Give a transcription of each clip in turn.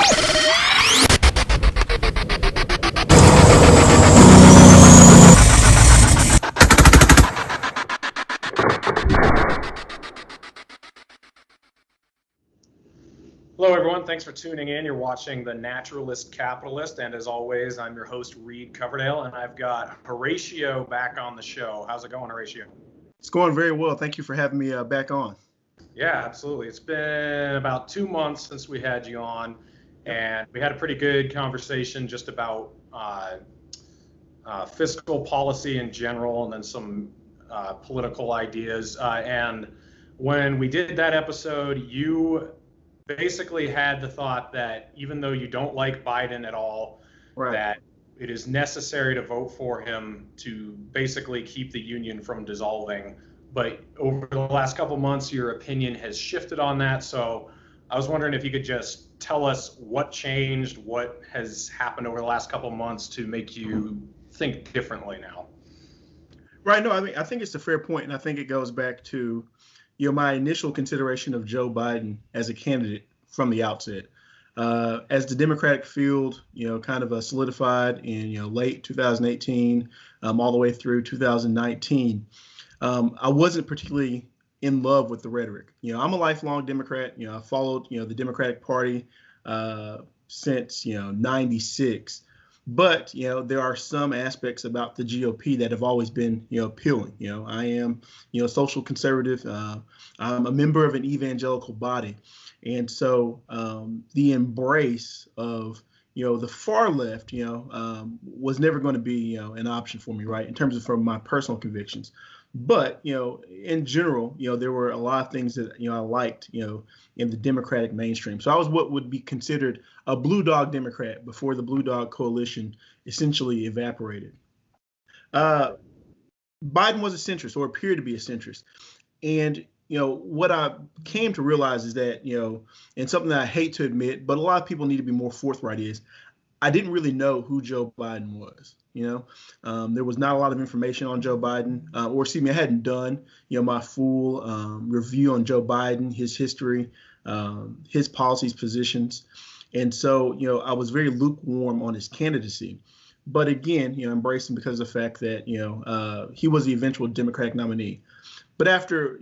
Hello, everyone. Thanks for tuning in. You're watching The Naturalist Capitalist, and as always, I'm your host, Reed Coverdale, and I've got Horatio back on the show. How's it going, Horatio? It's going very well. Thank you for having me back on. Yeah, absolutely. It's been about 2 months since we had you on, and we had a pretty good conversation just about fiscal policy in general, and then some political ideas. And when we did that episode, you basically had the thought that even though you don't like Biden at all, right, that it is necessary to vote for him to basically keep the union from dissolving. But over the last couple months, your opinion has shifted on that. So I was wondering if you could just tell us what changed, what has happened over the last couple months to make you think differently now. Right. No, I mean, I think it's a fair point, and I think it goes back to my initial consideration of Joe Biden as a candidate from the outset. As the Democratic field, kind of solidified in, late 2018, all the way through 2019, I wasn't particularly in love with the rhetoric. I'm a lifelong Democrat. I followed, the Democratic Party since, 96. But, there are some aspects about the GOP that have always been, appealing. I am, social conservative. I'm a member of an evangelical body. And so the embrace of, the far left, was never going to be, an option for me, right, in terms of from my personal convictions. But, in general, there were a lot of things that, I liked, in the Democratic mainstream. So I was what would be considered a blue dog Democrat before the blue dog coalition essentially evaporated. Biden was a centrist, or appeared to be a centrist. And, what I came to realize is that, and something that I hate to admit, but a lot of people need to be more forthright, is I didn't really know who Joe Biden was. There was not a lot of information on Joe Biden, or excuse me, I hadn't done, my full review on Joe Biden, his history, his policies, positions. And so, I was very lukewarm on his candidacy. But again, embraced him because of the fact that, he was the eventual Democratic nominee. But after,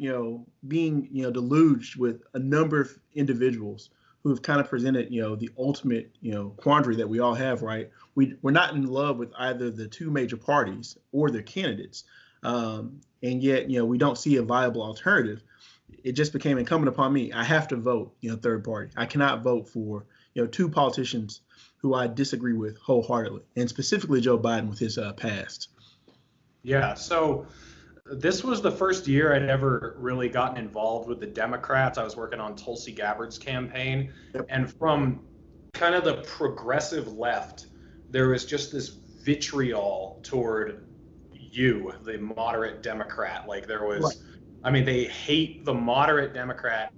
being, deluged with a number of individuals who have kind of presented, the ultimate, quandary that we all have, right? We're not in love with either the two major parties or their candidates. And yet, we don't see a viable alternative. It just became incumbent upon me. I have to vote, third party. I cannot vote for, two politicians who I disagree with wholeheartedly, and specifically Joe Biden with his past. Yeah, so this was the first year I'd ever really gotten involved with the Democrats. I was working on Tulsi Gabbard's campaign. Yep. And from kind of the progressive left, there was just this vitriol toward you, the moderate Democrat. Like there was, right. I mean, they hate the moderate Democrat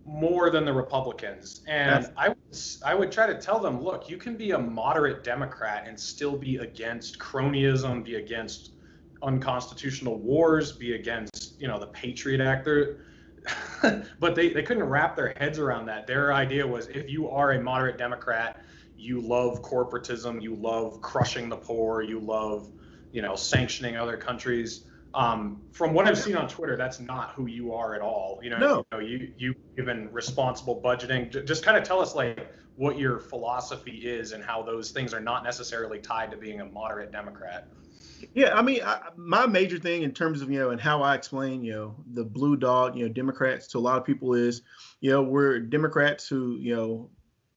more than the Republicans. And I would try to tell them, look, you can be a moderate Democrat and still be against cronyism, be against unconstitutional wars, be against, the Patriot Act. But they couldn't wrap their heads around that. Their idea was, if you are a moderate Democrat, you love corporatism, you love crushing the poor, you love, sanctioning other countries. From what I've seen on Twitter, that's not who you are at all. No. You given responsible budgeting. Just kind of tell us like what your philosophy is and how those things are not necessarily tied to being a moderate Democrat. Yeah, I mean, my major thing in terms of, and how I explain, the blue dog, Democrats to a lot of people is, we're Democrats who,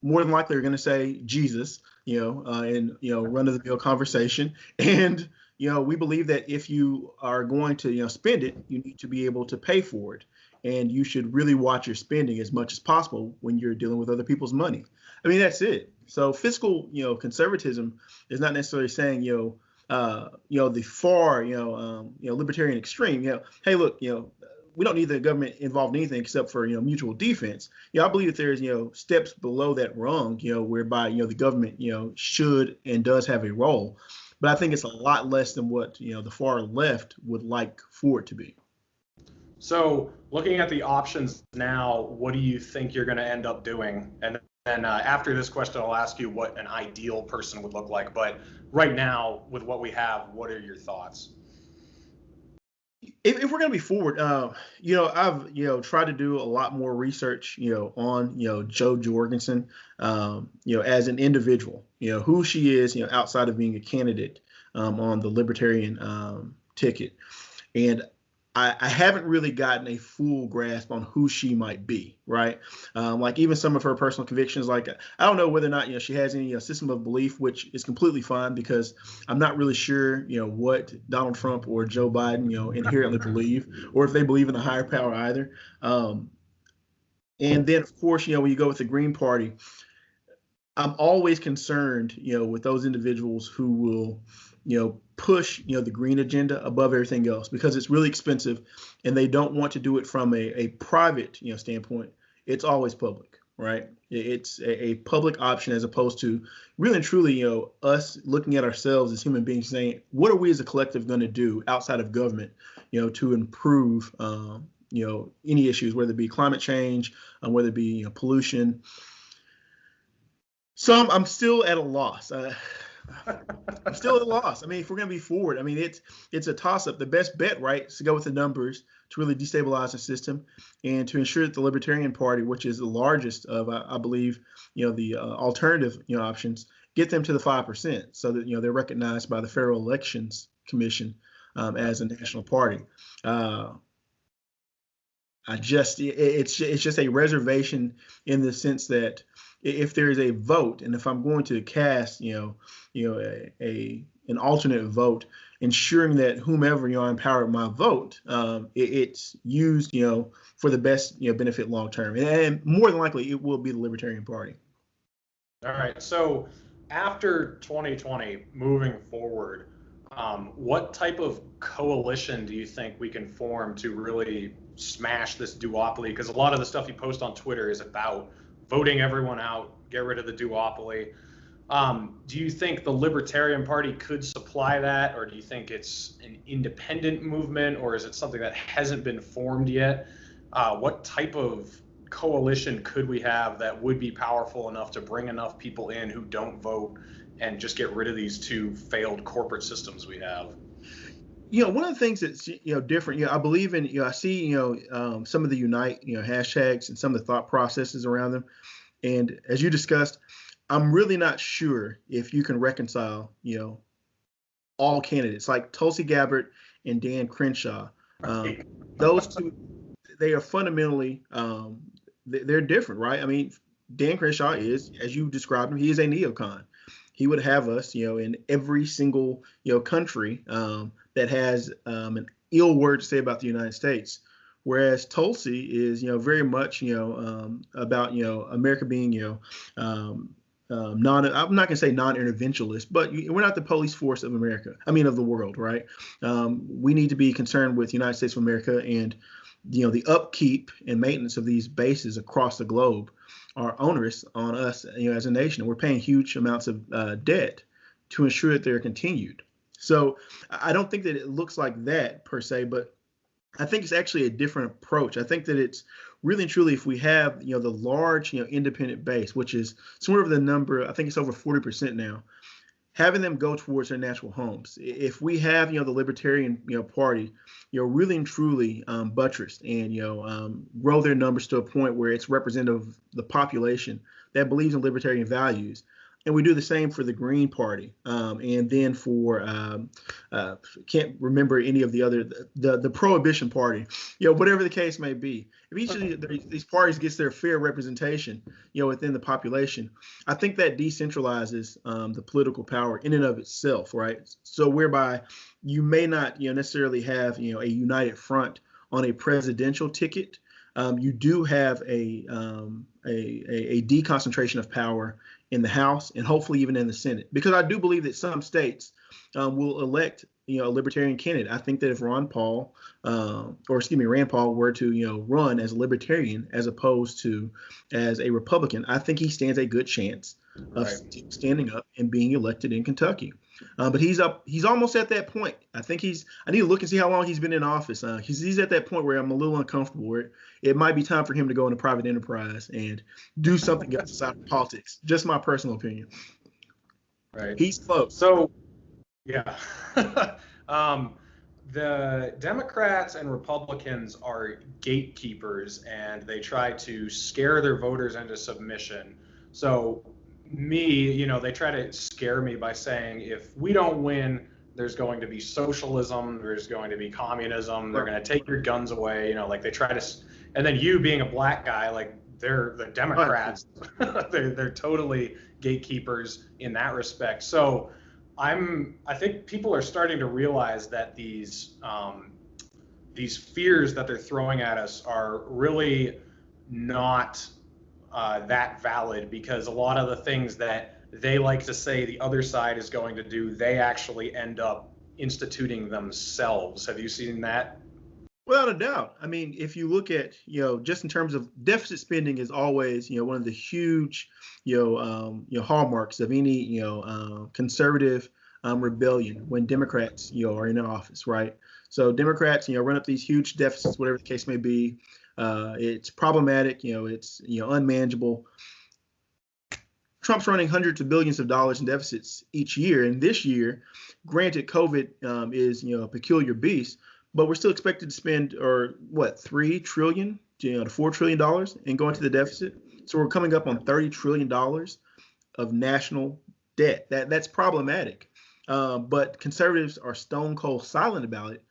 more than likely are going to say Jesus, in, run of the mill conversation. And, we believe that if you are going to, spend it, you need to be able to pay for it. And you should really watch your spending as much as possible when you're dealing with other people's money. I mean, that's it. So fiscal, conservatism is not necessarily saying, the far, libertarian extreme, hey, look, we don't need the government involved in anything except for, mutual defense. I believe that there's, steps below that rung, whereby, the government, should and does have a role. But I think it's a lot less than what, the far left would like for it to be. So looking at the options now, what do you think you're going to end up doing? And then after this question, I'll ask you what an ideal person would look like. But right now, with what we have, what are your thoughts? If we're going to be forward, I've tried to do a lot more research, on Jo Jorgensen, as an individual, who she is, outside of being a candidate on the Libertarian ticket, and I haven't really gotten a full grasp on who she might be, right? Like even some of her personal convictions, like I don't know whether or not she has any system of belief, which is completely fine because I'm not really sure what Donald Trump or Joe Biden inherently believe, or if they believe in a higher power either. And then of course when you go with the Green Party, I'm always concerned with those individuals who will push the green agenda above everything else because it's really expensive and they don't want to do it from a private standpoint. It's always public, right? It's a public option as opposed to really and truly us looking at ourselves as human beings saying, what are we as a collective going to do outside of government to improve any issues, whether it be climate change, whether it be pollution. So I'm still at a loss. I'm still at a loss. I mean, if we're going to be forward, I mean, it's a toss-up. The best bet, right, is to go with the numbers to really destabilize the system and to ensure that the Libertarian Party, which is the largest of, I believe, the alternative options, get them to the 5% so that they're recognized by the Federal Elections Commission as a national party. It's just a reservation in the sense that if there is a vote, and if I'm going to cast, an alternate vote, ensuring that whomever I empower my vote, it's used, for the best, benefit long term, and more than likely it will be the Libertarian Party. All right. So after 2020, moving forward, what type of coalition do you think we can form to really smash this duopoly? Because a lot of the stuff you post on Twitter is about voting everyone out, get rid of the duopoly. Do you think the Libertarian Party could supply that, or do you think it's an independent movement, or is it something that hasn't been formed yet? What type of coalition could we have that would be powerful enough to bring enough people in who don't vote and just get rid of these two failed corporate systems we have? One of the things that's different, I believe in, I see some of the unite hashtags and some of the thought processes around them, and as you discussed, I'm really not sure if you can reconcile all candidates like Tulsi Gabbard and Dan Crenshaw. Those two, they are fundamentally they're different, right? I mean, Dan Crenshaw is, as you described him, he is a neocon. He would have us, in every single, country that has an ill word to say about the United States. Whereas Tulsi is, very much, about, America being, I'm not going to say non-interventionist, but we're not the police force of America. I mean, of the world, right? We need to be concerned with the United States of America and, the upkeep and maintenance of these bases across the globe are onerous on us, as a nation. We're paying huge amounts of debt to ensure that they're continued. So I don't think that it looks like that per se, but I think it's actually a different approach. I think that it's really and truly, if we have, the large, independent base, which is sort of the number, I think it's over 40% now, having them go towards their natural homes. If we have, the Libertarian, Party, really and truly buttressed and, grow their numbers to a point where it's representative of the population that believes in libertarian values. And we do the same for the Green Party, and then for can't remember any of the other the Prohibition Party, whatever the case may be. If each of these parties gets their fair representation, within the population, I think that decentralizes the political power in and of itself, right? So whereby you may not necessarily have a united front on a presidential ticket. You do have a deconcentration of power in the House and hopefully even in the Senate, because I do believe that some states will elect a libertarian candidate. I think that if Rand Paul were to run as a libertarian as opposed to as a Republican, I think he stands a good chance of standing up and being elected in Kentucky. But he's almost at that point. I need to look and see how long he's been in office. He's at that point where I'm a little uncomfortable, where it might be time for him to go into private enterprise and do something else outside of politics. Just my personal opinion. Right. He's close. So, yeah. The Democrats and Republicans are gatekeepers, and they try to scare their voters into submission. So they try to scare me by saying if we don't win, there's going to be socialism, there's going to be communism, they're going to take your guns away, like they try to, and then you being a black guy, like they're the Democrats, they're totally gatekeepers in that respect. So I think people are starting to realize that these fears that they're throwing at us are really not that valid, because a lot of the things that they like to say the other side is going to do, they actually end up instituting themselves. Have you seen that? Without a doubt. I mean, if you look at, just in terms of deficit spending is always, one of the huge, hallmarks of any, conservative rebellion when Democrats, are in office, right? So Democrats, run up these huge deficits, whatever the case may be. It's problematic, it's, unmanageable. Trump's running hundreds of billions of dollars in deficits each year. And this year, granted, COVID is, a peculiar beast, but we're still expected to spend, $3 trillion to $4 trillion and go into the deficit. So we're coming up on $30 trillion of national debt. That's problematic. But conservatives are stone cold silent about it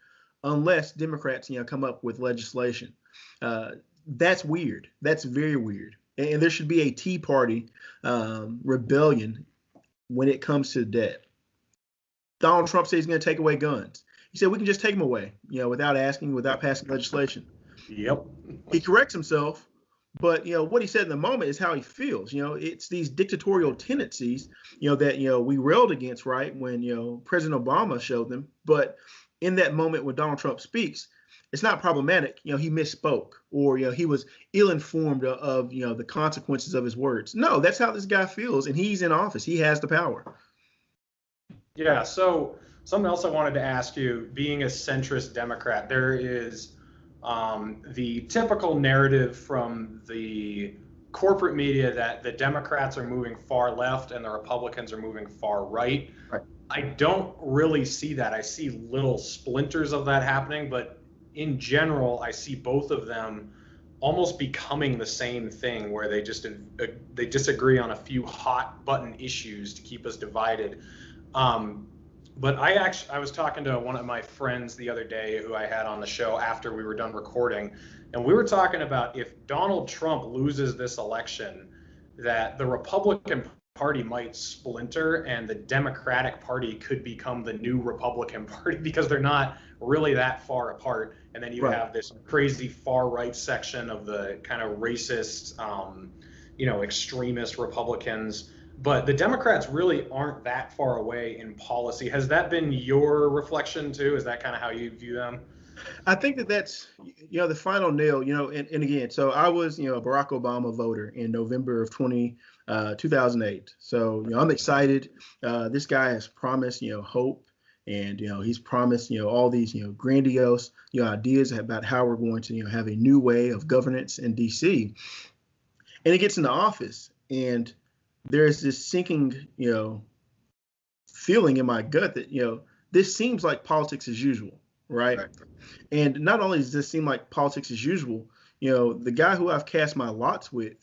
unless Democrats, come up with legislation. That's weird. That's very weird. And there should be a Tea Party rebellion when it comes to debt. Donald Trump says he's going to take away guns. He said we can just take them away, without asking, without passing legislation. Yep. He corrects himself, but what he said in the moment is how he feels. It's these dictatorial tendencies, that we railed against, right, when President Obama showed them. But in that moment when Donald Trump speaks, it's not problematic. He misspoke, or he was ill-informed of the consequences of his words. No, that's how this guy feels, and he's in office. He has the power. Yeah. So something else I wanted to ask you, being a centrist Democrat, there is the typical narrative from the corporate media that the Democrats are moving far left and the Republicans are moving far right. Right. I don't really see that. I see little splinters of that happening, but in general, I see both of them almost becoming the same thing, where they disagree on a few hot button issues to keep us divided. But I was talking to one of my friends the other day who I had on the show after we were done recording, and we were talking about if Donald Trump loses this election, that the Republican Party might splinter and the Democratic Party could become the new Republican Party, because they're not really that far apart. And then you have this crazy far right section of the kind of racist, extremist Republicans. But the Democrats really aren't that far away in policy. Has that been your reflection too? Is that kind of how you view them? I think that's, the final nail, and again, so I was, a Barack Obama voter in November of 2008. So, I'm excited. This guy has promised, hope, and, he's promised, all these, grandiose, ideas about how we're going to, have a new way of governance in DC. And he gets into office, and there's this sinking, feeling in my gut that, this seems like politics as usual, right? And not only does this seem like politics as usual, the guy who I've cast my lots with,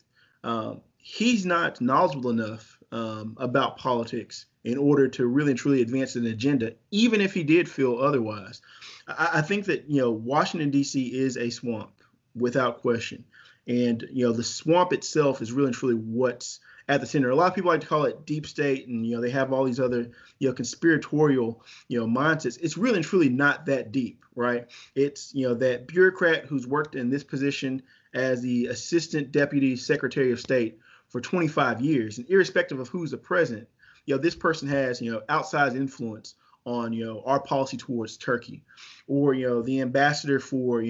he's not knowledgeable enough about politics in order to really and truly advance an agenda, even if he did feel otherwise. I think that, Washington, D.C. is a swamp without question. And, the swamp itself is really and truly what's at the center. A lot of people like to call it deep state, and they have all these other conspiratorial mindsets. It's really and truly not that deep, right? It's that bureaucrat who's worked in this position as the assistant deputy secretary of state for 25 years, and irrespective of who's the president, this person has outsized influence on, our policy towards Turkey, or, the ambassador for,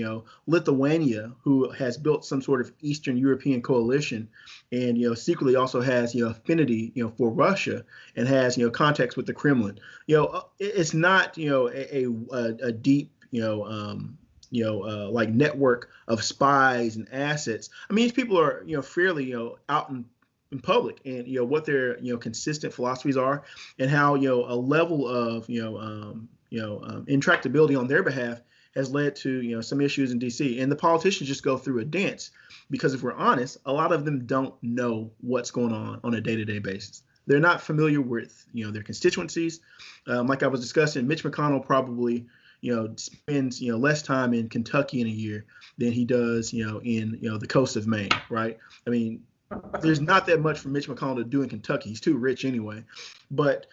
Lithuania, who has built some sort of Eastern European coalition and, secretly also has, affinity, for Russia and has, contacts with the Kremlin. It's not, a deep, like network of spies and assets. I mean, these people are, fairly, out in public, and what their consistent philosophies are, and how a level of intractability on their behalf has led to some issues in D.C. And the politicians just go through a dance because, if we're honest, a lot of them don't know what's going on a day-to-day basis. They're not familiar with their constituencies. Like I was discussing, Mitch McConnell probably spends less time in Kentucky in a year than he does in the coast of Maine, right? I mean, there's not that much for Mitch McConnell to do in Kentucky. He's too rich anyway. But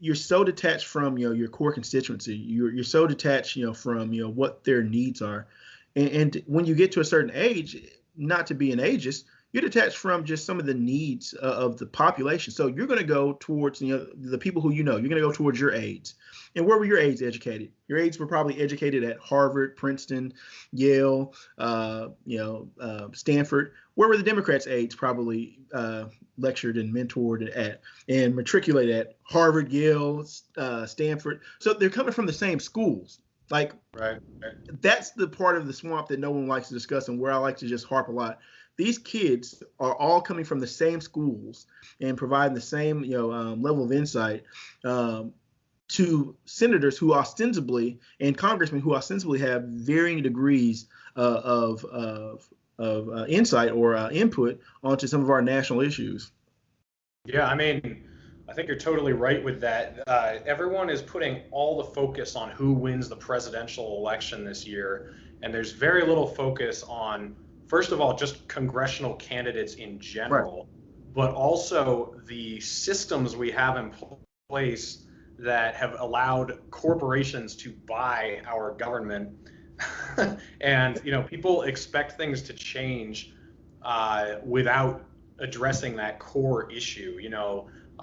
you're so detached from your core constituency. You're so detached from what their needs are, and when you get to a certain age, not to be an ageist, you're detached from just some of the needs of the population. So you're going to go towards the people who you're going to go towards your aides. And where were your aides educated? Your aides were probably educated at Harvard, Princeton, Yale, Stanford. Where were the Democrats' aides probably lectured and mentored at and matriculated at Harvard, Yale, Stanford? So they're coming from the same schools. Like, right. That's the part of the swamp that no one likes to discuss, and where I like to just harp a lot. These kids are all coming from the same schools and providing the same level of insight to senators who ostensibly and congressmen who ostensibly have varying degrees of insight or input onto some of our national issues. Yeah, I mean, I think you're totally right with that. Everyone is putting all the focus on who wins the presidential election this year, and there's very little focus on, first of all, just congressional candidates in general, right, but also the systems we have in place that have allowed corporations to buy our government. And people expect things to change without addressing that core issue.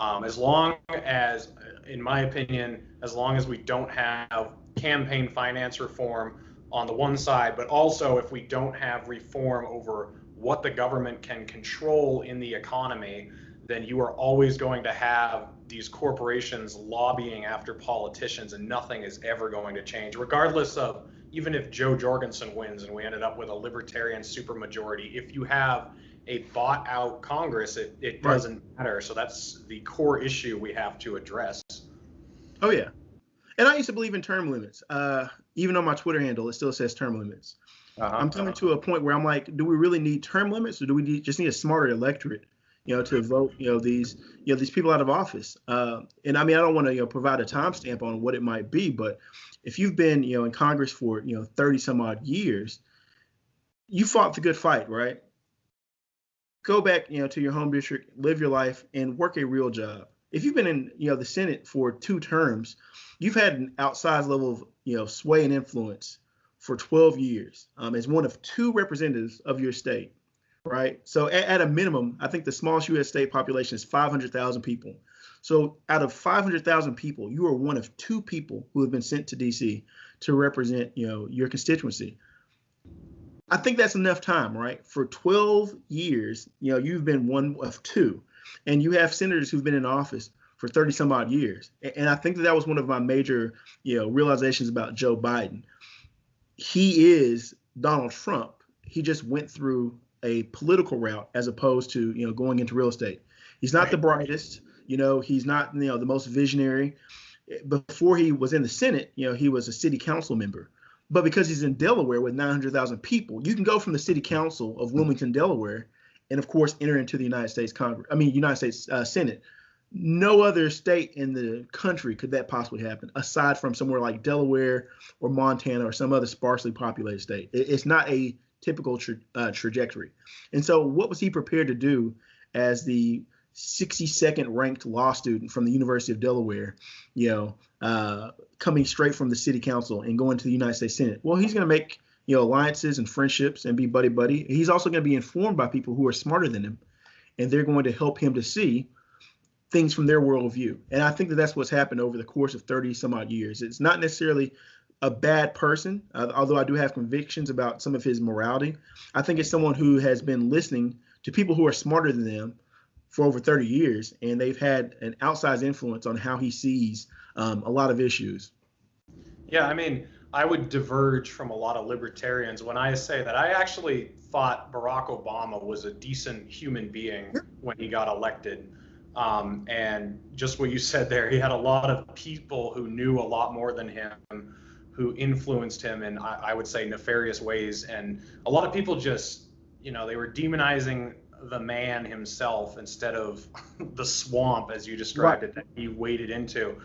As long as, in my opinion, as long as we don't have campaign finance reform on the one side, but also if we don't have reform over what the government can control in the economy, then you are always going to have these corporations lobbying after politicians, and nothing is ever going to change, regardless of, even if Joe Jorgensen wins and we ended up with a libertarian supermajority. If you have a bought out Congress, it doesn't matter. So that's the core issue we have to address. Oh, yeah. And I used to believe in term limits. Even on my Twitter handle, it still says term limits. I'm coming to a point where I'm like, do we really need term limits, or do we just need a smarter electorate, to vote, these people out of office? And I mean, I don't want to, provide a timestamp on what it might be, but if you've been, in Congress for, 30 some odd years, you fought the good fight, right? Go back, to your home district, live your life, and work a real job. If you've been in, the Senate for 2 terms, you've had an outsized level of, sway and influence for 12 years as one of 2 representatives of your state, right? So at a minimum, I think the smallest U.S. state population is 500,000 people. So out of 500,000 people, you are one of 2 people who have been sent to D.C. to represent, your constituency. I think that's enough time, right? For 12 years, you've been one of 2, and you have senators who've been in office for 30 some odd years. And I think that was one of my major, realizations about Joe Biden. He is Donald Trump. He just went through a political route as opposed to, going into real estate. He's not the brightest, he's not, the most visionary. Before he was in the Senate, he was a city council member. But because he's in Delaware with 900,000 people, you can go from the city council of Wilmington, Delaware, and of course enter into the United States Senate. No other state in the country could that possibly happen, aside from somewhere like Delaware or Montana or some other sparsely populated state. It's not a typical trajectory. And so what was he prepared to do as the 62nd ranked law student from the University of Delaware, coming straight from the city council and going to the United States Senate? Well, he's going to make, alliances and friendships and be buddy-buddy. He's also going to be informed by people who are smarter than him, and they're going to help him to see things from their worldview. And I think that that's what's happened over the course of 30 some odd years. It's not necessarily a bad person, although I do have convictions about some of his morality. I think it's someone who has been listening to people who are smarter than them for over 30 years, and they've had an outsized influence on how he sees a lot of issues. Yeah, I mean, I would diverge from a lot of libertarians when I say that I actually thought Barack Obama was a decent human being when he got elected. And just what you said there, he had a lot of people who knew a lot more than him, who influenced him in, I would say, nefarious ways. And a lot of people just, they were demonizing the man himself instead of the swamp, as you described it, that he waded into.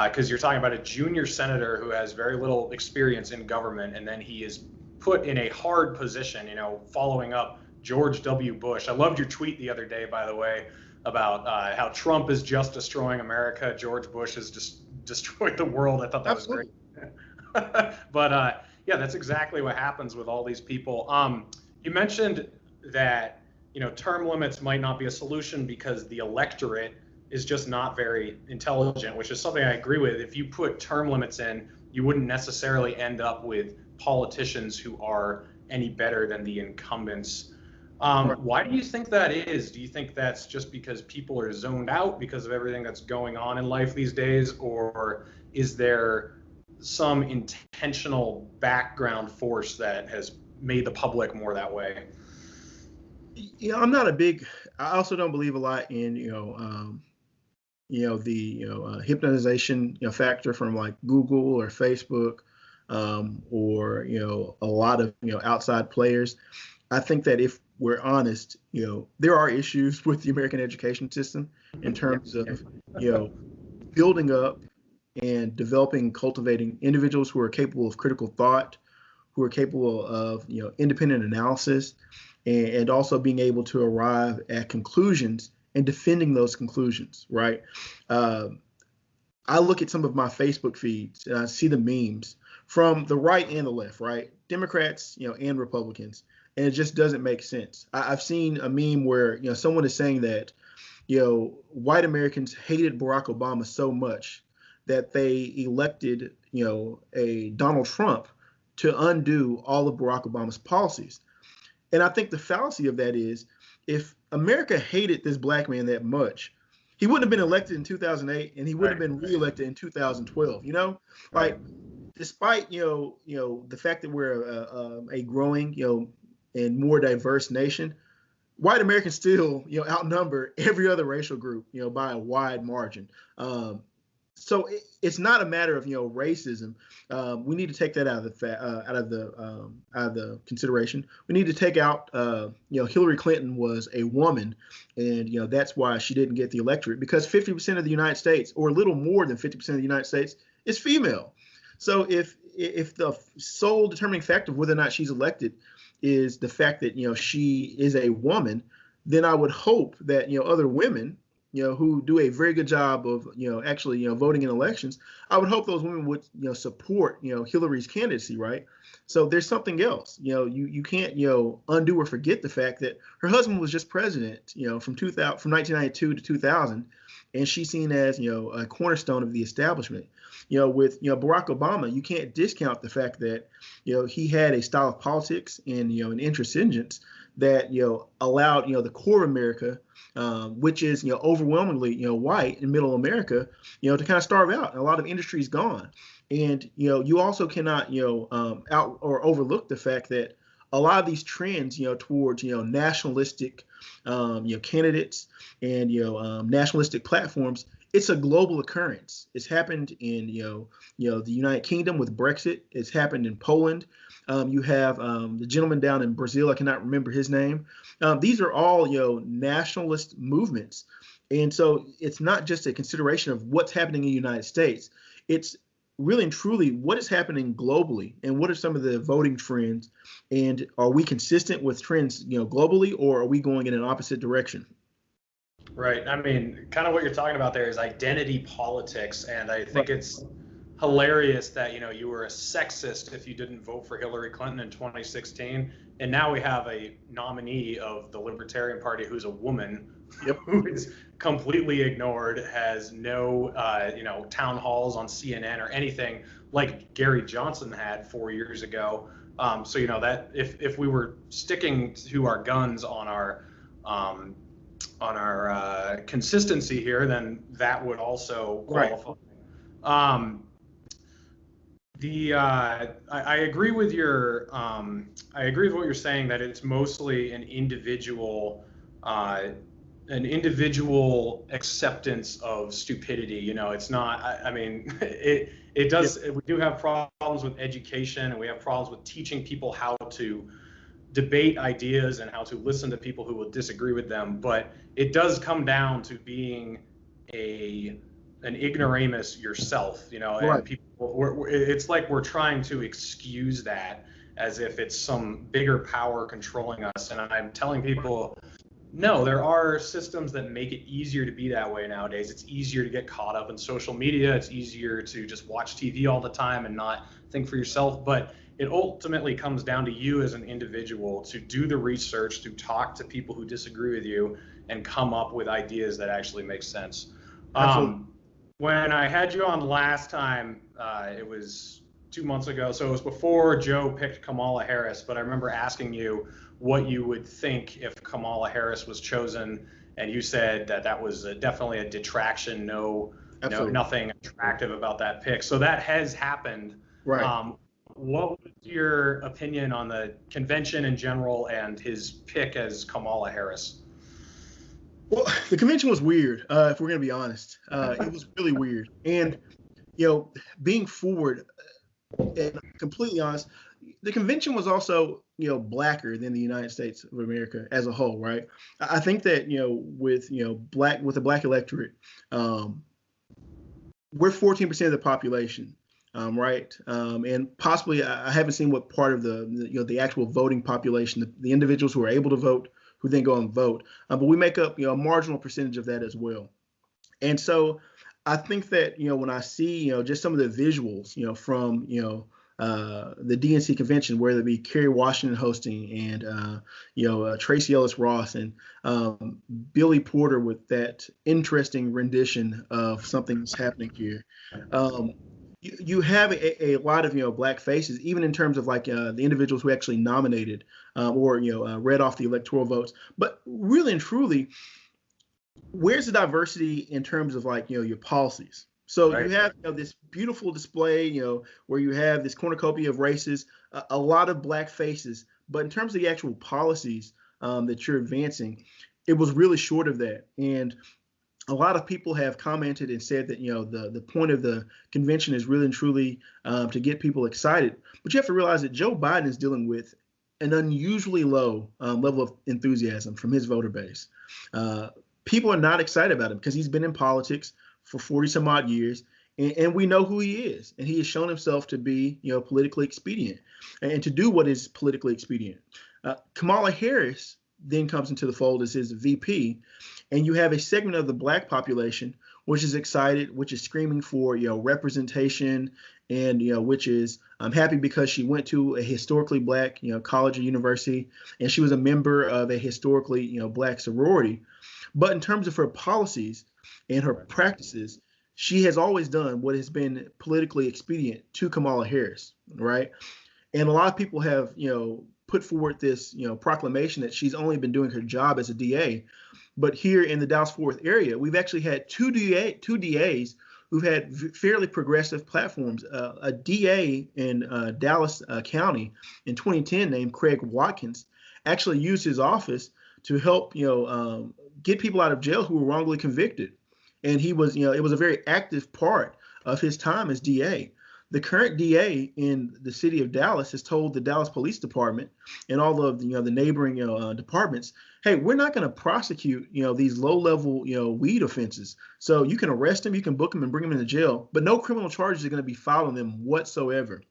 Because you're talking about a junior senator who has very little experience in government, and then he is put in a hard position, following up George W. Bush. I loved your tweet the other day, by the way, about how Trump is just destroying America. George Bush has just destroyed the world. I thought that was great. But yeah, that's exactly what happens with all these people. You mentioned that, term limits might not be a solution because the electorate is just not very intelligent, which is something I agree with. If you put term limits in, you wouldn't necessarily end up with politicians who are any better than the incumbents. Why do you think that is? Do you think that's just because people are zoned out because of everything that's going on in life these days? Or is there some intentional background force that has made the public more that way? I'm not I also don't believe a lot in, the hypnotization factor from like Google or Facebook, or a lot of outside players. I think that if we're honest, there are issues with the American education system in terms of building up and developing, cultivating individuals who are capable of critical thought, who are capable of independent analysis, and also being able to arrive at conclusions and defending those conclusions, right? I look at some of my Facebook feeds and I see the memes from the right and the left, right? Democrats, and Republicans, and it just doesn't make sense. I've seen a meme where someone is saying that white Americans hated Barack Obama so much that they elected a Donald Trump to undo all of Barack Obama's policies. And I think the fallacy of that is, if America hated this black man that much, he wouldn't have been elected in 2008, and he would have been reelected in 2012. Like, despite the fact that we're a growing and more diverse nation, white Americans still outnumber every other racial group by a wide margin. So it's not a matter of racism. We need to take that out of the consideration. We need to take out Hillary Clinton was a woman, and that's why she didn't get the electorate, because 50% of the United States, or a little more than 50% of the United States, is female. So if the sole determining factor of whether or not she's elected is the fact that she is a woman, then I would hope that other women who do a very good job of, actually, voting in elections, I would hope those women would, support, Hillary's candidacy, right? So there's something else. You can't, undo or forget the fact that her husband was just president, from 1992 to 2000, and she's seen as, a cornerstone of the establishment. With Barack Obama, you can't discount the fact that he had a style of politics and an intransigence that allowed the core of America, which is overwhelmingly white and middle America, to kind of starve out. And a lot of industry is gone, and you also cannot out or overlook the fact that a lot of these trends towards nationalistic candidates and nationalistic platforms, it's a global occurrence. It's happened in the United Kingdom with Brexit. It's happened in Poland. You have the gentleman down in Brazil, I cannot remember his name. These are all nationalist movements, and so it's not just a consideration of what's happening in the United States. It's really and truly what is happening globally, and what are some of the voting trends, and are we consistent with trends globally, or are we going in an opposite direction? Right. I mean, kind of what you're talking about there is identity politics, and I think it's hilarious that you were a sexist if you didn't vote for Hillary Clinton in 2016, and now we have a nominee of the Libertarian Party who's a woman, who is completely ignored, has no, town halls on CNN or anything like Gary Johnson had 4 years ago. So that if we were sticking to our guns on our consistency here, then that would also qualify. Right. I agree with your I agree with what you're saying, that it's mostly an individual acceptance of stupidity. It's not. I mean, it does. Yep. We do have problems with education, and we have problems with teaching people how to debate ideas and how to listen to people who will disagree with them. But it does come down to being an ignoramus yourself, right. And people, it's like we're trying to excuse that as if it's some bigger power controlling us. And I'm telling people, no, there are systems that make it easier to be that way nowadays. It's easier to get caught up in social media. It's easier to just watch TV all the time and not think for yourself. But it ultimately comes down to you as an individual to do the research, to talk to people who disagree with you, and come up with ideas that actually make sense. When I had you on last time, it was 2 months ago, so it was before Joe picked Kamala Harris, but I remember asking you what you would think if Kamala Harris was chosen, and you said that was definitely a detraction, nothing attractive about that pick. So that has happened. Right. What was your opinion on the convention in general and his pick as Kamala Harris? Well, the convention was weird, if we're going to be honest. It was really weird. And, being forward and completely honest, the convention was also, blacker than the United States of America as a whole, right? I think that, with the black electorate, we're 14% of the population. Right. And possibly I haven't seen what part of the actual voting population, the individuals who are able to vote, who then go and vote. But we make up, a marginal percentage of that as well. And so I think that, when I see, just some of the visuals, from, the DNC convention, whether it be Kerry Washington hosting and, Tracy Ellis Ross and Billy Porter with that interesting rendition of something that's happening here. You have a lot of black faces, even in terms of like the individuals who actually nominated or read off the electoral votes. But really and truly, where's the diversity in terms of like your policies? So right. You have this beautiful display, where you have this cornucopia of races, a lot of black faces. But in terms of the actual policies that you're advancing, it was really short of that. And a lot of people have commented and said that, the point of the convention is really and truly to get people excited. But you have to realize that Joe Biden is dealing with an unusually low level of enthusiasm from his voter base. People are not excited about him because he's been in politics for 40 some odd years. And we know who he is. And he has shown himself to be, politically expedient and to do what is politically expedient. Kamala Harris then comes into the fold as his VP. And you have a segment of the black population which is excited, which is screaming for representation, and which is happy because she went to a historically black college or university, and she was a member of a historically black sorority. But in terms of her policies and her practices, she has always done what has been politically expedient to Kamala Harris, right? And a lot of people have put forward this proclamation that she's only been doing her job as a DA. But here in the Dallas-Fort Worth area, we've actually had two DAs who've had fairly progressive platforms. A DA in Dallas County in 2010 named Craig Watkins actually used his office to help get people out of jail who were wrongly convicted. And he was it was a very active part of his time as DA. The current DA in the city of Dallas has told the Dallas Police Department and all of the neighboring departments, hey, we're not going to prosecute these low-level weed offenses. So you can arrest them, you can book them, and bring them into jail, but no criminal charges are going to be filed on them whatsoever.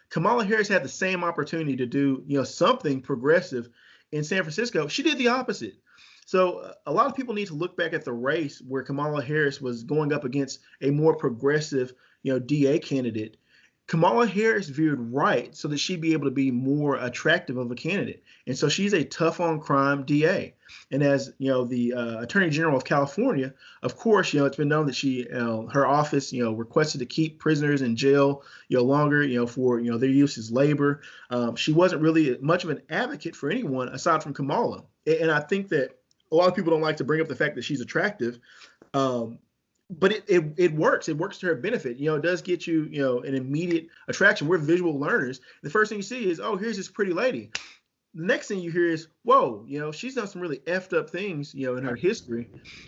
Kamala Harris had the same opportunity to do something progressive in San Francisco. She did the opposite. So a lot of people need to look back at the race where Kamala Harris was going up against a more progressive DA candidate Kamala Harris veered right so that she'd be able to be more attractive of a candidate. And so she's a tough on crime DA. And as the Attorney General of California, of course, it's been known that her office, requested to keep prisoners in jail, longer, for their use as labor. She wasn't really much of an advocate for anyone aside from Kamala. And I think that a lot of people don't like to bring up the fact that she's attractive. But it works. It works to her benefit. It does get you, an immediate attraction. We're visual learners. The first thing you see is, oh, here's this pretty lady. The next thing you hear is, whoa, she's done some really effed up things, in her history,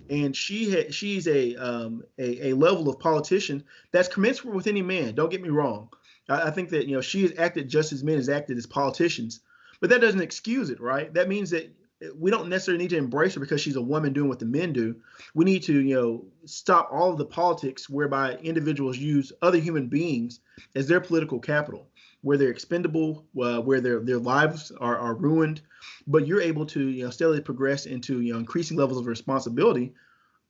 and she's a level of politician that's commensurate with any man. Don't get me wrong. I think that she has acted just as men has acted as politicians, but that doesn't excuse it, right? That means that we don't necessarily need to embrace her because she's a woman doing what the men do. We need to, stop all of the politics whereby individuals use other human beings as their political capital, where they're expendable, where their lives are ruined, but you're able to, steadily progress into, increasing levels of responsibility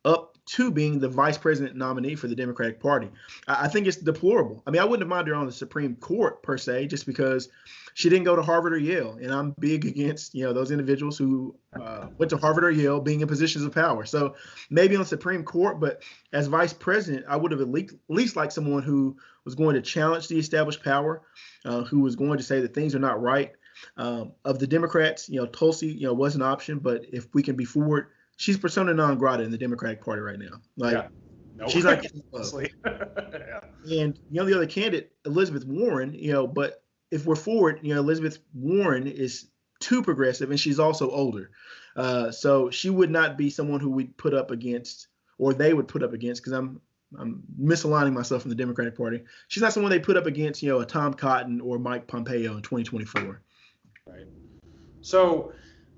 up to being the vice president nominee for the Democratic Party. I think it's deplorable. I mean, I wouldn't have minded her on the Supreme Court per se, just because she didn't go to Harvard or Yale, and I'm big against those individuals who went to Harvard or Yale being in positions of power. So maybe on the Supreme Court, but as vice president, I would have at least liked someone who was going to challenge the established power, who was going to say that things are not right. Of the Democrats, Tulsi, was an option, but if we can be forward, she's persona non grata in the Democratic Party right now. Like, no. She's not getting love. Yeah. And the other candidate, Elizabeth Warren, but if we're forward, Elizabeth Warren is too progressive, and she's also older. So she would not be someone who we'd put up against, or they would put up against, because I'm misaligning myself from the Democratic Party. She's not someone they put up against, a Tom Cotton or Mike Pompeo in 2024. Right. So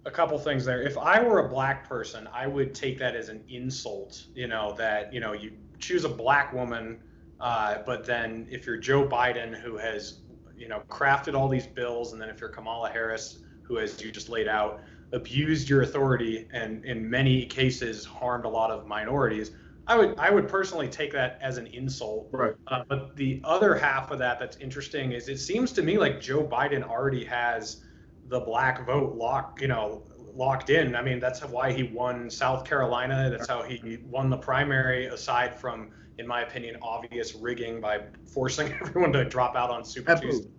a couple things there. If I were a black person, I would take that as an insult, that, you choose a black woman, but then if you're Joe Biden, who has, crafted all these bills, and then if you're Kamala Harris, who, as you just laid out, abused your authority and in many cases harmed a lot of minorities, I would personally take that as an insult. Right. But the other half of that that's interesting is it seems to me like Joe Biden already has the black vote locked in. I mean, that's why he won South Carolina. That's how he won the primary, aside from, in my opinion, obvious rigging by forcing everyone to drop out on Super Tuesday.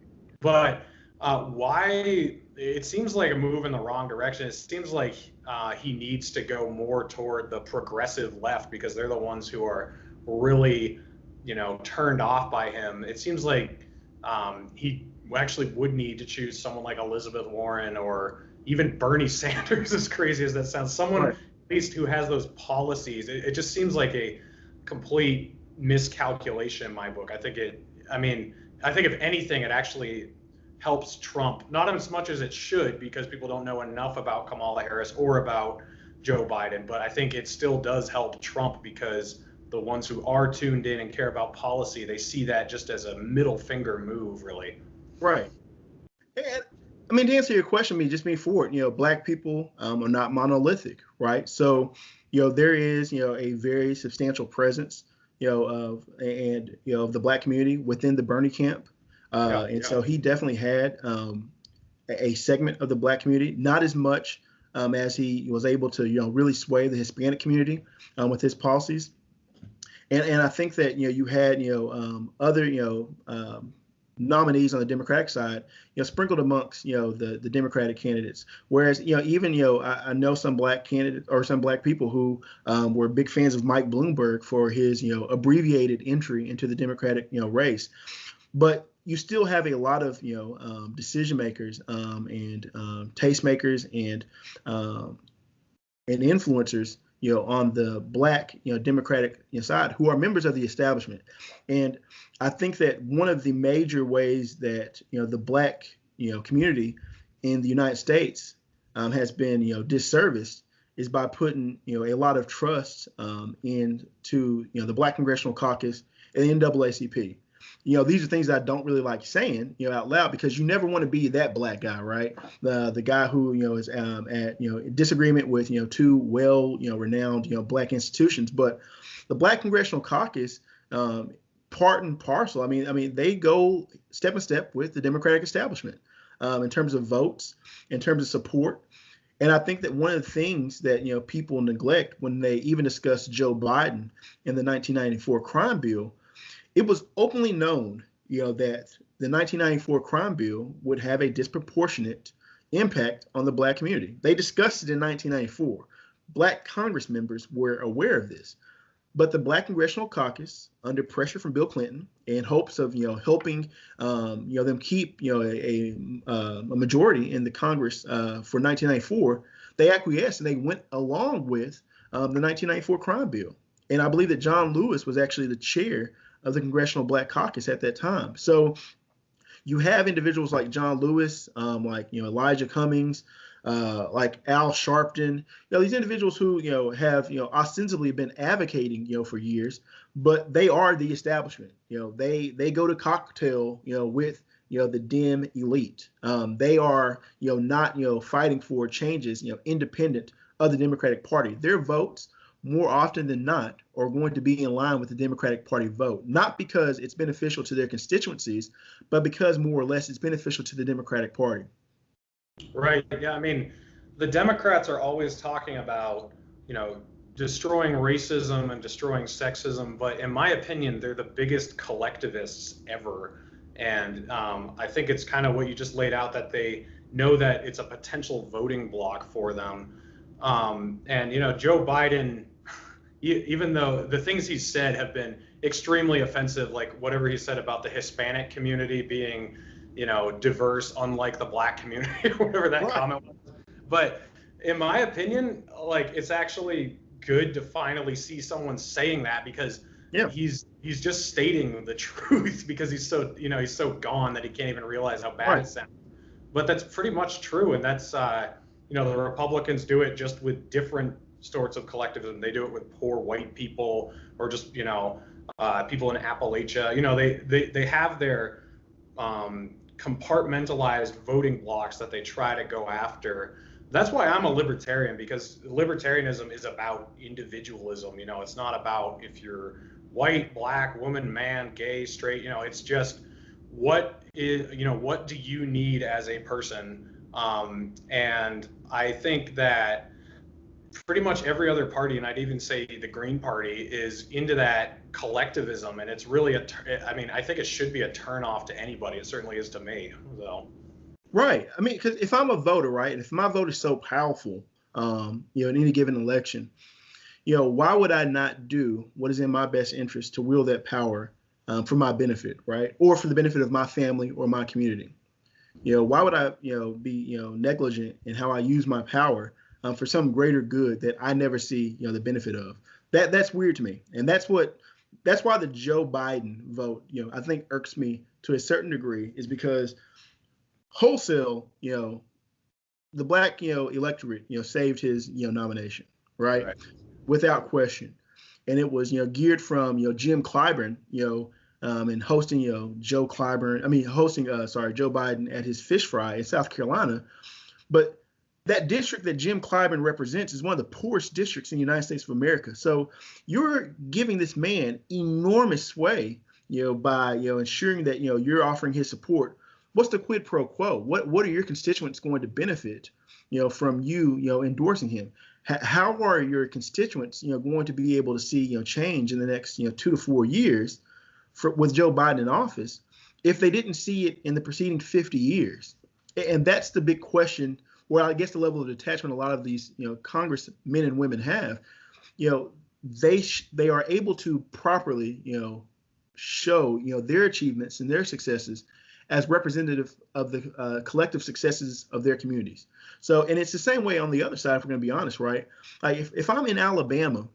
But why? It seems like a move in the wrong direction. It seems like he needs to go more toward the progressive left, because they're the ones who are really, turned off by him. It seems like he actually would need to choose someone like Elizabeth Warren, or even Bernie Sanders, as crazy as that sounds, someone right, at least who has those policies. It just seems like a complete miscalculation in my book. I think if anything, it actually helps Trump, not as much as it should, because people don't know enough about Kamala Harris or about Joe Biden, but I think it still does help Trump, because the ones who are tuned in and care about policy, they see that just as a middle finger move, really. Right. And, I mean, to answer your question, just being forward, black people are not monolithic, right? So, there is, a very substantial presence, of the black community within the Bernie camp. So he definitely had a segment of the black community, not as much as he was able to, really sway the Hispanic community with his policies. And I think that, you had, other, nominees on the Democratic side, sprinkled amongst, the Democratic candidates. Whereas, even, I know some black candidates or some black people who were big fans of Mike Bloomberg for his, abbreviated entry into the Democratic, race. But you still have a lot of, decision makers and tastemakers and influencers, on the black, Democratic side, who are members of the establishment. And I think that one of the major ways that, the black, community in the United States has been, disserviced is by putting, a lot of trust into, the Black Congressional Caucus and the NAACP. These are things that I don't really like saying, out loud, because you never want to be that black guy, right? The guy who, is at, disagreement with, two renowned, black institutions. But the Black Congressional Caucus part and parcel. I mean, they go step by step with the Democratic establishment in terms of votes, in terms of support. And I think that one of the things that people neglect when they even discuss Joe Biden in the 1994 crime bill, it was openly known, that the 1994 crime bill would have a disproportionate impact on the Black community. They discussed it in 1994. Black Congress members were aware of this. But the Black Congressional Caucus, under pressure from Bill Clinton, in hopes of helping them keep a majority in the Congress for 1994, they acquiesced and they went along with the 1994 crime bill. And I believe that John Lewis was actually the chair of the Congressional Black Caucus at that time. So you have individuals like John Lewis, like Elijah Cummings, like Al Sharpton, these individuals who have ostensibly been advocating for years, but they are the establishment. They go to cocktail with the Dem elite. They are not fighting for changes independent of the Democratic Party. Their votes, more often than not, are going to be in line with the Democratic Party vote, not because it's beneficial to their constituencies, but because more or less it's beneficial to the Democratic Party. Right. Yeah. I mean, the Democrats are always talking about, destroying racism and destroying sexism, but in my opinion, they're the biggest collectivists ever. And I think it's kind of what you just laid out, that they know that it's a potential voting block for them. And Joe Biden, even though the things he's said have been extremely offensive, like whatever he said about the Hispanic community being, diverse, unlike the Black community, whatever that comment was. But in my opinion, like, it's actually good to finally see someone saying that, because he's just stating the truth, because he's so gone that he can't even realize how bad it sounds. But that's pretty much true, and that's the Republicans do it just with different sorts of collectivism. They do it with poor white people, or just people in Appalachia. They have their compartmentalized voting blocks that they try to go after. That's why I'm a libertarian, because libertarianism is about individualism. It's not about if you're white, Black, woman, man, gay, straight. It's just what do you need as a person? And I think that pretty much every other party, and I'd even say the Green Party, is into that collectivism, and it's really I think it should be a turnoff to anybody. It certainly is to me. So. Right. I mean, because if I'm a voter, right, and if my vote is so powerful, in any given election, why would I not do what is in my best interest to wield that power for my benefit, right, or for the benefit of my family or my community? Why would I, be, negligent in how I use my power for some greater good that I never see, the benefit of? That's weird to me, and that's why the Joe Biden vote, I think irks me to a certain degree, is because wholesale, the Black, electorate, saved his, nomination, right, without question, and it was, geared from, Jim Clyburn, and hosting, Joe Biden at his fish fry in South Carolina. But that district that Jim Clyburn represents is one of the poorest districts in the United States of America. So you're giving this man enormous sway, by, ensuring that, you're offering his support. What's the quid pro quo? What are your constituents going to benefit, from you, endorsing him? How are your constituents, going to be able to see, change in the next, 2 to 4 years with Joe Biden in office if they didn't see it in the preceding 50 years? And that's the big question, where I guess the level of detachment a lot of these, Congress men and women have. They are able to properly, show, their achievements and their successes as representative of the collective successes of their communities. So, and it's the same way on the other side, if we're going to be honest, right? Like if I'm in Alabama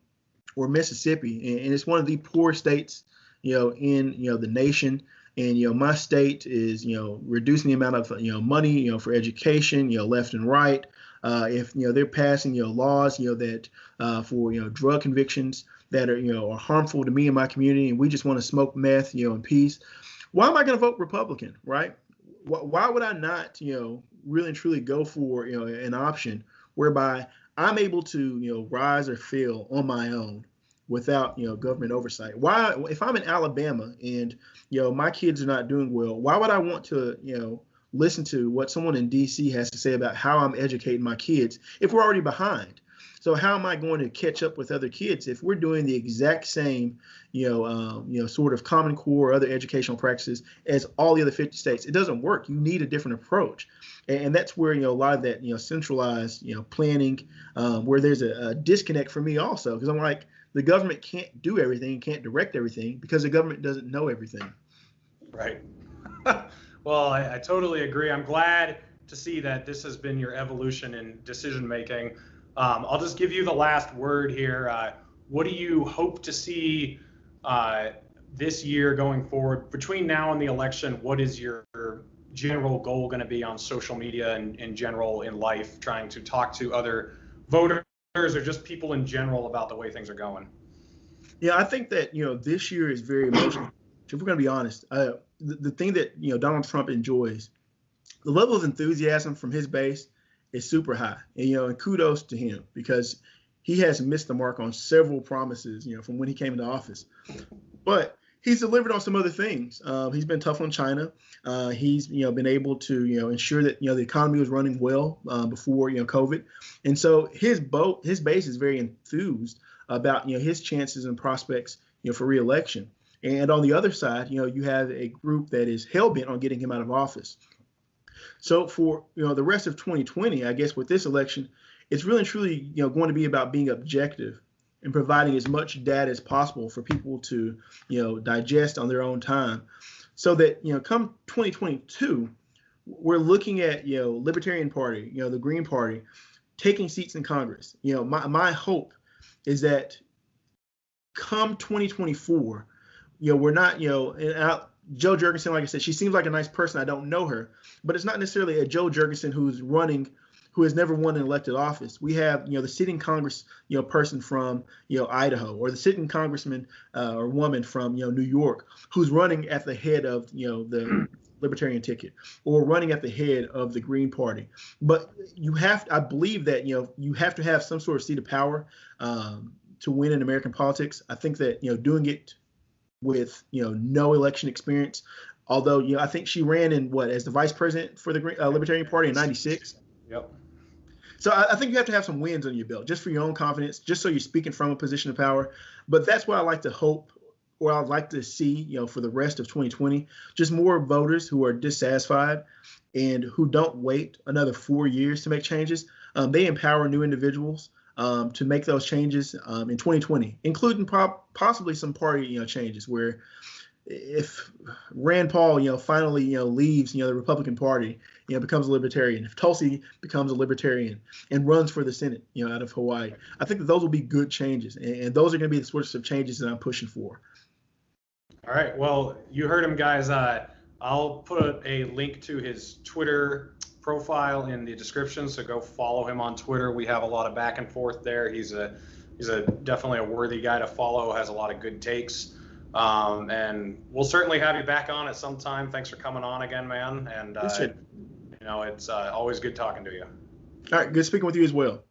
or Mississippi, and it's one of the poor states, in, the nation, and, my state is, reducing the amount of, money, for education, left and right. If, they're passing, laws, that for, drug convictions that are harmful to me and my community, and we just want to smoke meth, in peace. Why am I going to vote Republican, right? Why would I not, really and truly go for, an option whereby I'm able to, rise or fail on my own, without, government oversight? Why, if I'm in Alabama and, my kids are not doing well, why would I want to, listen to what someone in DC has to say about how I'm educating my kids if we're already behind? So how am I going to catch up with other kids if we're doing the exact same, sort of Common Core or other educational practices as all the other 50 states? It doesn't work. You need a different approach. And that's where, a lot of that, centralized, planning, where there's a disconnect for me also, because I'm like, the government can't do everything, can't direct everything because the government doesn't know everything. Right. Well, I totally agree. I'm glad to see that this has been your evolution in decision making. I'll just give you the last word here. What do you hope to see this year going forward? Between now and the election, what is your general goal going to be on social media and in general in life, trying to talk to other voters or just people in general about the way things are going? Yeah, I think that, this year is very emotional. If we're going to be honest, the thing that, Donald Trump enjoys, the level of enthusiasm from his base is super high. And kudos to him, because he has missed the mark on several promises, from when he came into office. But he's delivered on some other things. He's been tough on China. He's been able to ensure that the economy was running well before COVID, and so his base is very enthused about his chances and prospects for re-election. And on the other side, you have a group that is hell-bent on getting him out of office. So for the rest of 2020, I guess with this election, it's really and truly going to be about being objective and providing as much data as possible for people to digest on their own time, so that come 2022, we're looking at Libertarian Party, the Green Party, taking seats in Congress. My hope is that come 2024, we're not Jo Jorgensen, like I said, she seems like a nice person. I don't know her, but it's not necessarily a Jo Jorgensen who's running, who has never won an elected office. We have, the sitting Congress, person from, Idaho, or the sitting congressman or woman from, New York, who's running at the head of, the Libertarian ticket, or running at the head of the Green Party. But I believe that, you have to have some sort of seat of power to win in American politics. I think that, doing it with, no election experience, although, I think she ran in as the vice president for the Libertarian Party in '96. Yep. So I think you have to have some wins on your belt just for your own confidence, just so you're speaking from a position of power. But that's what I like to hope, or I'd like to see, for the rest of 2020, just more voters who are dissatisfied and who don't wait another 4 years to make changes. They empower new individuals to make those changes in 2020, including possibly some party changes, where if Rand Paul finally leaves the Republican Party, becomes a libertarian, if Tulsi becomes a libertarian and runs for the Senate out of Hawaii, I think that those will be good changes, and those are going to be the sorts of changes that I'm pushing for. All right, well, you heard him, guys. I'll put a link to his Twitter profile in the description, so go follow him on Twitter. We have a lot of back and forth there. He's definitely a worthy guy to follow, has a lot of good takes. And we'll certainly have you back on at some time. Thanks for coming on again, man. And it's always good talking to you. All right, good speaking with you as well.